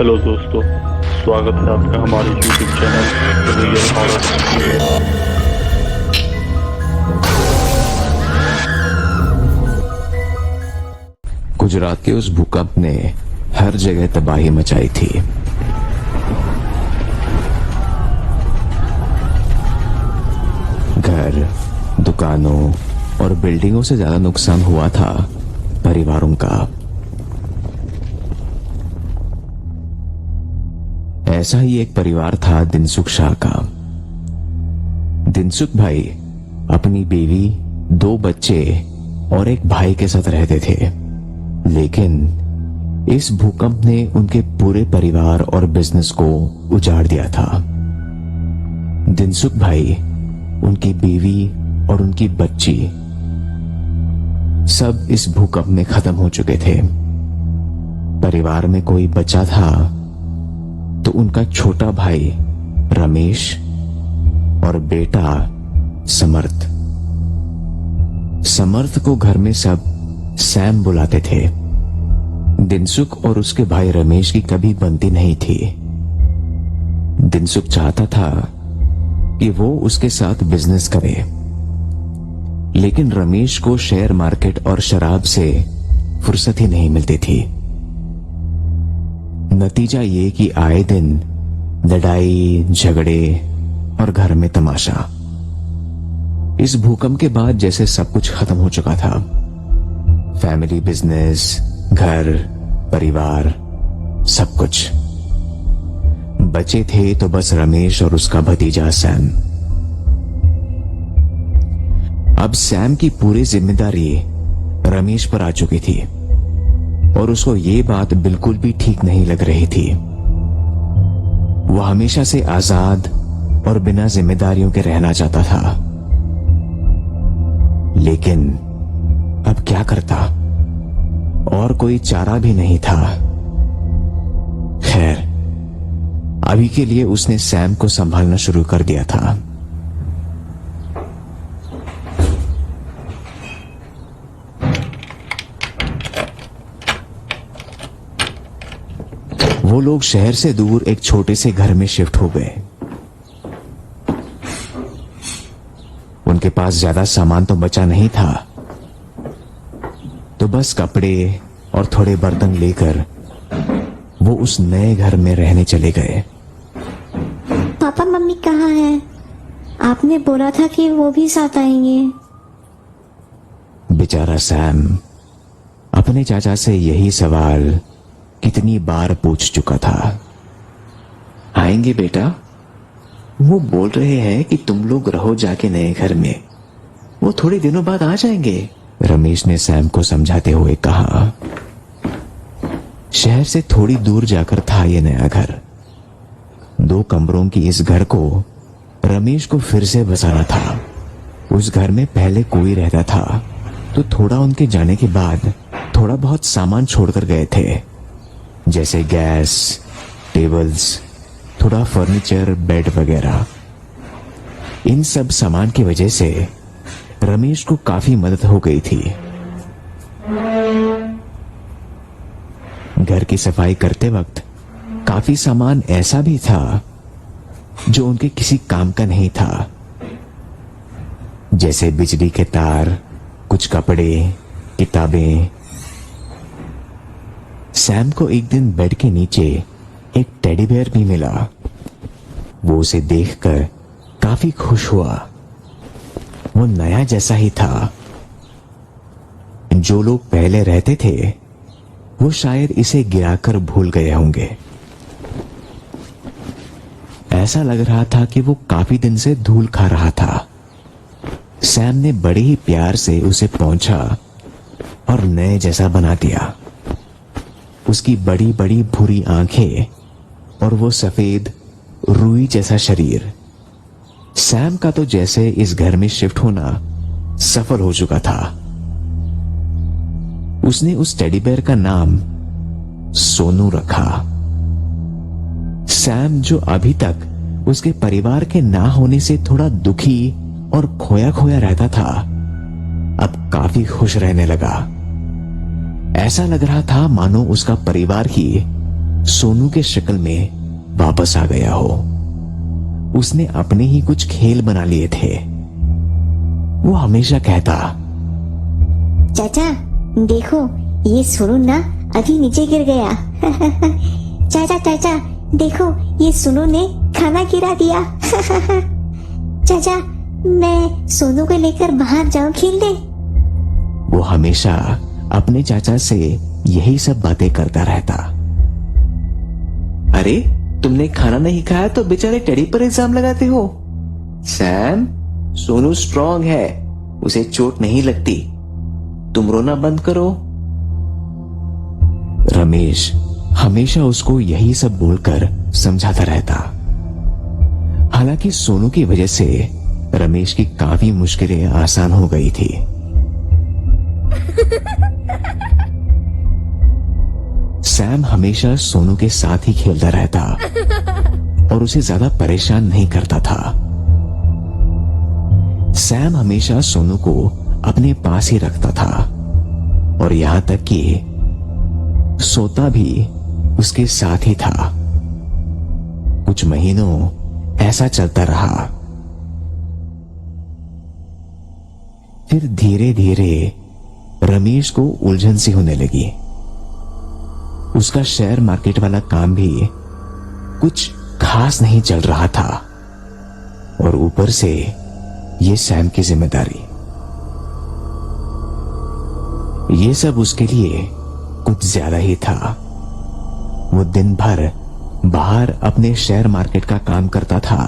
Hello दोस्तों, स्वागत है आपका हमारे YouTube चैनल रियल हॉरर में। गुजरात के उस भूकंप ने हर जगह तबाही मचाई थी। घर, दुकानों और बिल्डिंगों से ज्यादा नुकसान हुआ था परिवारों का। ऐसा ही एक परिवार था दिनसुख शाह का। दिनसुख भाई अपनी बीवी, 2 बच्चे और एक भाई के साथ रहते थे, लेकिन इस भूकंप ने उनके पूरे परिवार और बिजनेस को उजाड़ दिया था। दिनसुख भाई, उनकी बीवी और उनकी बच्ची सब इस भूकंप में खत्म हो चुके थे। परिवार में कोई बचा था तो उनका छोटा भाई रमेश और बेटा समर्थ। समर्थ को घर में सब सैम बुलाते थे। दिनसुख और उसके भाई रमेश की कभी बनती नहीं थी। दिनसुख चाहता था कि वो उसके साथ बिजनेस करे, लेकिन रमेश को शेयर मार्केट और शराब से फुर्सत ही नहीं मिलती थी। नतीजा ये कि आए दिन लड़ाई झगड़े और घर में तमाशा। इस भूकंप के बाद जैसे सब कुछ खत्म हो चुका था। फैमिली, बिजनेस, घर, परिवार, सब कुछ। बचे थे तो बस रमेश और उसका भतीजा सैम। अब सैम की पूरी जिम्मेदारी रमेश पर आ चुकी थी और उसको ये बात बिल्कुल भी ठीक नहीं लग रही थी। वो हमेशा से आजाद और बिना जिम्मेदारियों के रहना चाहता था, लेकिन अब क्या करता, और कोई चारा भी नहीं था। खैर, अभी के लिए उसने सैम को संभालना शुरू कर दिया था। वो लोग शहर से दूर एक छोटे से घर में शिफ्ट हो गए। उनके पास ज्यादा सामान तो बचा नहीं था, तो बस कपड़े और थोड़े बर्तन लेकर वो उस नए घर में रहने चले गए। पापा मम्मी कहाँ हैं? आपने बोला था कि वो भी साथ आएंगे। बेचारा सैम अपने चाचा से यही सवाल कितनी बार पूछ चुका था। आएंगे बेटा, वो बोल रहे हैं कि तुम लोग रहो जाके नए घर में, वो थोड़े दिनों बाद आ जाएंगे, रमेश ने सैम को समझाते हुए कहा। शहर से थोड़ी दूर जाकर था ये नया घर। 2 कमरों की इस घर को रमेश को फिर से बसाना था। उस घर में पहले कोई रहता था, तो थोड़ा उनके जाने के बाद थोड़ा बहुत सामान छोड़कर गए थे, जैसे गैस, टेबल्स, थोड़ा फर्नीचर, बेड वगैरह। इन सब सामान की वजह से रमेश को काफी मदद हो गई थी। घर की सफाई करते वक्त काफी सामान ऐसा भी था जो उनके किसी काम का नहीं था, जैसे बिजली के तार, कुछ कपड़े, किताबें। सैम को एक दिन बेड के नीचे एक टेडी बेयर भी मिला। वो उसे देखकर काफी खुश हुआ। वो नया जैसा ही था। जो लोग पहले रहते थे वो शायद इसे गिराकर भूल गए होंगे। ऐसा लग रहा था कि वो काफी दिन से धूल खा रहा था। सैम ने बड़े ही प्यार से उसे पोंछा और नए जैसा बना दिया। उसकी बड़ी बड़ी भूरी आंखें और वो सफेद रुई जैसा शरीर। सैम का तो जैसे इस घर में शिफ्ट होना सफल हो चुका था। उसने उस टेडी बेयर का नाम सोनू रखा। सैम, जो अभी तक उसके परिवार के ना होने से थोड़ा दुखी और खोया खोया रहता था, अब काफी खुश रहने लगा। ऐसा लग रहा था मानो उसका परिवार ही सोनू के शक्ल में वापस आ गया हो। उसने अपने ही कुछ खेल बना लिए थे। वो हमेशा कहता, चाचा देखो ये सोनू ना अभी नीचे गिर गया। चाचा चाचा देखो ये सोनू ने खाना गिरा दिया। चाचा मैं सोनू को लेकर बाहर जाऊं खेलने। वो हमेशा अपने चाचा से यही सब बातें करता रहता। अरे तुमने खाना नहीं खाया तो बेचारे टेडी पर इल्जाम लगाते हो। सैम, सोनू स्ट्रांग है, उसे चोट नहीं लगती, तुम रोना बंद करो। रमेश हमेशा उसको यही सब बोलकर समझाता रहता। हालांकि सोनू की वजह से रमेश की काफी मुश्किलें आसान हो गई थी। सैम हमेशा सोनू के साथ ही खेलता रहता और उसे ज्यादा परेशान नहीं करता था। सैम हमेशा सोनू को अपने पास ही रखता था और यहां तक कि सोता भी उसके साथ ही था। कुछ महीनों ऐसा चलता रहा। फिर धीरे धीरे रमेश को उलझन सी होने लगी। उसका शेयर मार्केट वाला काम भी कुछ खास नहीं चल रहा था और ऊपर से ये सैम की जिम्मेदारी। ये सब उसके लिए कुछ ज्यादा ही था। वो दिन भर बाहर अपने शेयर मार्केट का काम करता था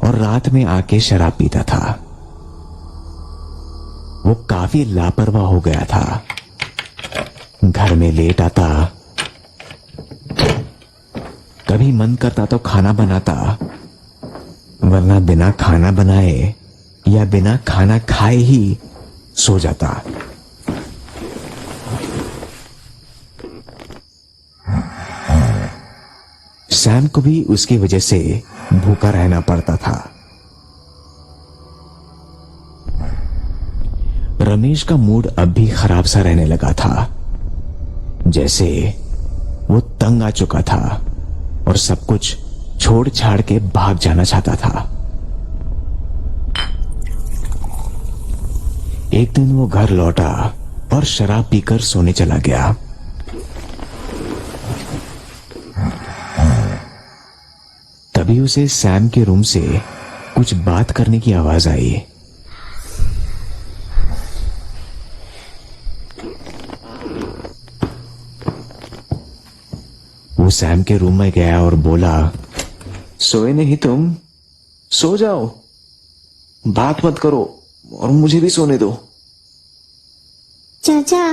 और रात में आके शराब पीता था। वो काफी लापरवाह हो गया था। घर में लेट आता, कभी मन करता तो खाना बनाता, वरना बिना खाना बनाए या बिना खाना खाए ही सो जाता। सैम को भी उसकी वजह से भूखा रहना पड़ता था। रमेश का मूड अब भी खराब सा रहने लगा था, जैसे वो तंग आ चुका था और सब कुछ छोड़ छाड़ के भाग जाना चाहता था। एक दिन वो घर लौटा और शराब पीकर सोने चला गया। तभी उसे सैम के रूम से कुछ बात करने की आवाज आई। वो सैम के रूम में गया और बोला, सोए नहीं तुम? सो जाओ, बात मत करो और मुझे भी सोने दो। चाचा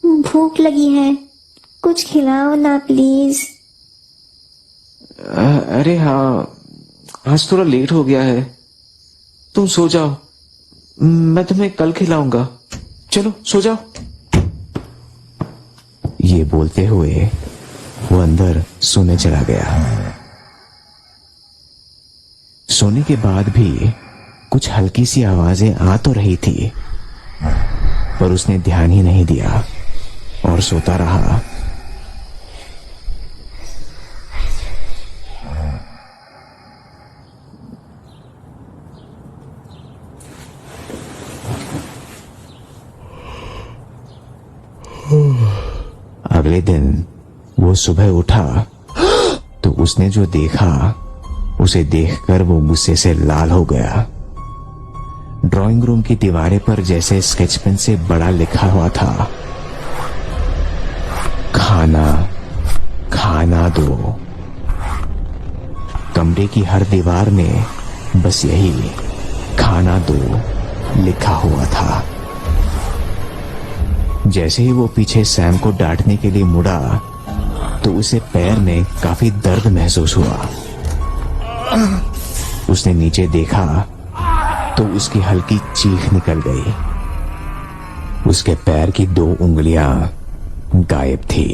भूख लगी है, कुछ खिलाओ ना प्लीज। अरे हाँ, आज थोड़ा लेट हो गया है, तुम सो जाओ, मैं तुम्हें कल खिलाऊंगा, चलो सो जाओ। ये बोलते हुए वो अंदर सोने चला गया। सोने के बाद भी कुछ हल्की सी आवाजें आ तो रही थी, पर उसने ध्यान ही नहीं दिया और सोता रहा। अगले दिन वो सुबह उठा तो उसने जो देखा उसे देखकर वो गुस्से से लाल हो गया। ड्राइंग रूम की दीवारें पर जैसे स्केच पेन से बड़ा लिखा हुआ था, खाना खाना दो। कमरे की हर दीवार में बस यही खाना दो लिखा हुआ था। जैसे ही वो पीछे सैम को डांटने के लिए मुड़ा तो उसे पैर में काफी दर्द महसूस हुआ। उसने नीचे देखा तो उसकी हल्की चीख निकल गई। उसके पैर की 2 उंगलियां गायब थी,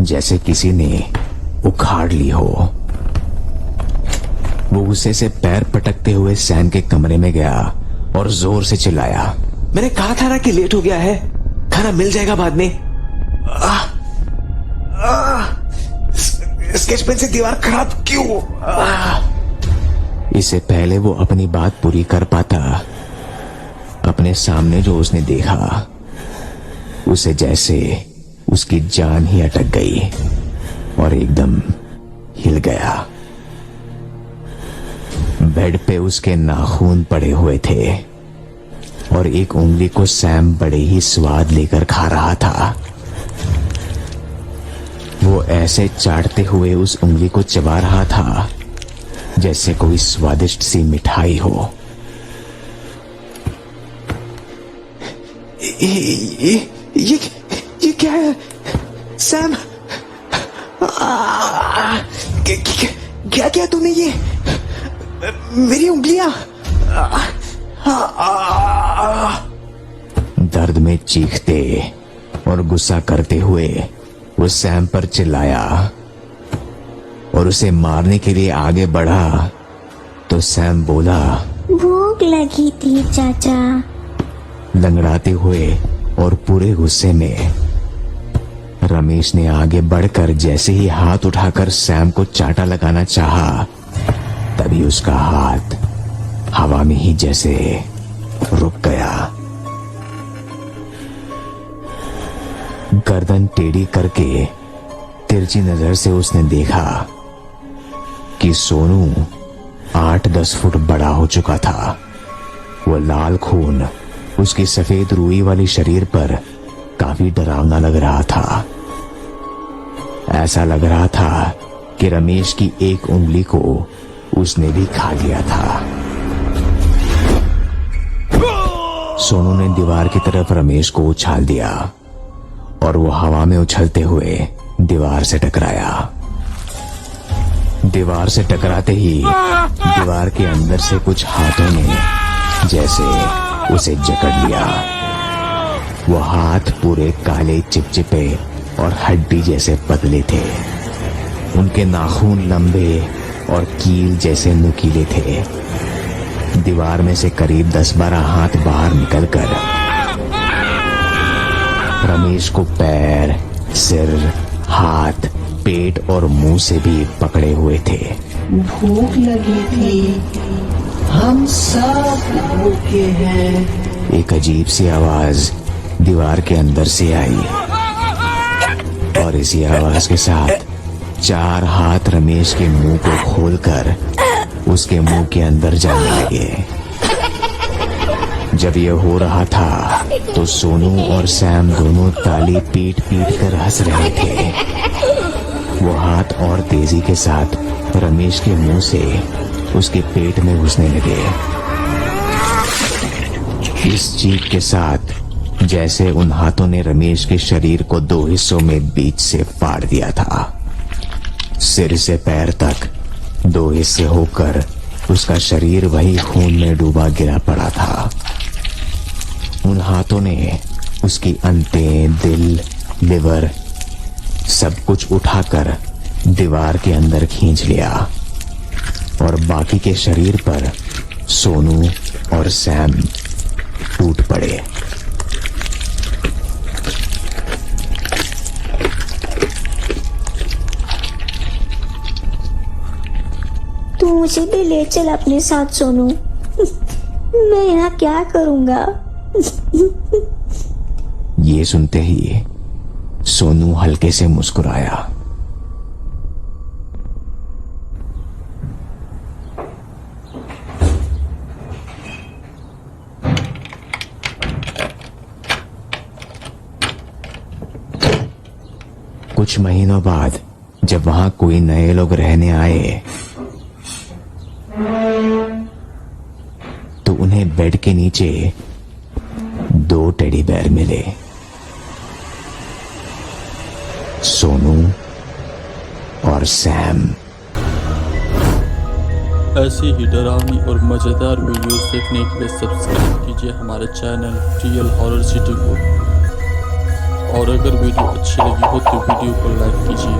जैसे किसी ने उखाड़ ली हो। वो गुस्से से पैर पटकते हुए सैम के कमरे में गया और जोर से चिल्लाया, मैंने कहा था ना कि लेट हो गया है, खाना मिल जाएगा बाद में। स्केच पेन से दीवार खराब क्यों? इससे पहले वो अपनी बात पूरी कर पाता, अपने सामने जो उसने देखा उसे जैसे उसकी जान ही अटक गई और एकदम हिल गया। बेड पे उसके नाखून पड़े हुए थे और एक उंगली को सैम बड़े ही स्वाद लेकर खा रहा था। वो ऐसे चाटते हुए उस उंगली को चबा रहा था जैसे कोई स्वादिष्ट सी मिठाई हो। ये क्या है सैम? क्या क्या तूने? ये मेरी उंगलियां। दर्द में चीखते और गुस्सा करते हुए वो सैम पर चिल्लाया और उसे मारने के लिए आगे बढ़ा तो सैम बोला, भूख लगी थी चाचा। लंगड़ाते हुए और पूरे गुस्से में रमेश ने आगे बढ़कर जैसे ही हाथ उठाकर सैम को चाटा लगाना चाहा, तभी उसका हाथ हवा में ही जैसे रुक गया। गर्दन टेढ़ी करके तिरछी नजर से उसने देखा कि सोनू 8-10 फुट बड़ा हो चुका था। वो लाल खून उसकी सफेद रुई वाली शरीर पर काफी डरावना लग रहा था। ऐसा लग रहा था कि रमेश की एक उंगली को उसने भी खा लिया था। सोनू ने दीवार की तरफ रमेश को उछाल दिया और वो हवा में उछलते हुए दीवार से टकराया। दीवार से टकराते ही दीवार के अंदर से कुछ हाथों ने जैसे उसे जकड़ लिया। वो हाथ पूरे काले चिपचिपे और हड्डी जैसे पतले थे। उनके नाखून लंबे और कील जैसे नुकीले थे। दीवार में से करीब 10-12 हाथ बाहर निकलकर रमेश को पैर, सिर, हाथ, पेट और मुंह से भी पकड़े हुए थे। भूख लगी थी, हम सब भूखे हैं। एक अजीब सी आवाज दीवार के अंदर से आई और इसी आवाज के साथ 4 हाथ रमेश के मुंह को खोलकर उसके मुंह के अंदर जाने लगे। जब यह हो रहा था तो सोनू और सैम दोनों ताली पीट पीट कर हंस रहे थे। वो हाथ और तेजी के साथ रमेश के मुंह से उसके पेट में घुसने लगे। इस चीख के साथ जैसे उन हाथों ने रमेश के शरीर को 2 हिस्सों में बीच से फाड़ दिया था। सिर से पैर तक 2 हिस्से होकर उसका शरीर वही खून में डूबा गिरा पड़ा था। उन हाथों ने उसकी अंतें, दिल, लिवर सब कुछ उठाकर दीवार के अंदर खींच लिया और बाकी के शरीर पर सोनू और सैम टूट पड़े। तू मुझे भी ले चल अपने साथ सोनू। मैं यहाँ क्या करूँगा? ये सुनते ही सोनू हल्के से मुस्कुराया। कुछ महीनों बाद जब वहां कोई नए लोग रहने आए तो उन्हें बेड के नीचे 2 टेडी बेयर मिले। सोनू और सैम। ऐसी ही डरावनी और मजेदार वीडियोस देखने के लिए सब्सक्राइब कीजिए हमारे चैनल रियल हॉरर सिटी को। और अगर वीडियो अच्छी लगी हो तो वीडियो को लाइक कीजिए।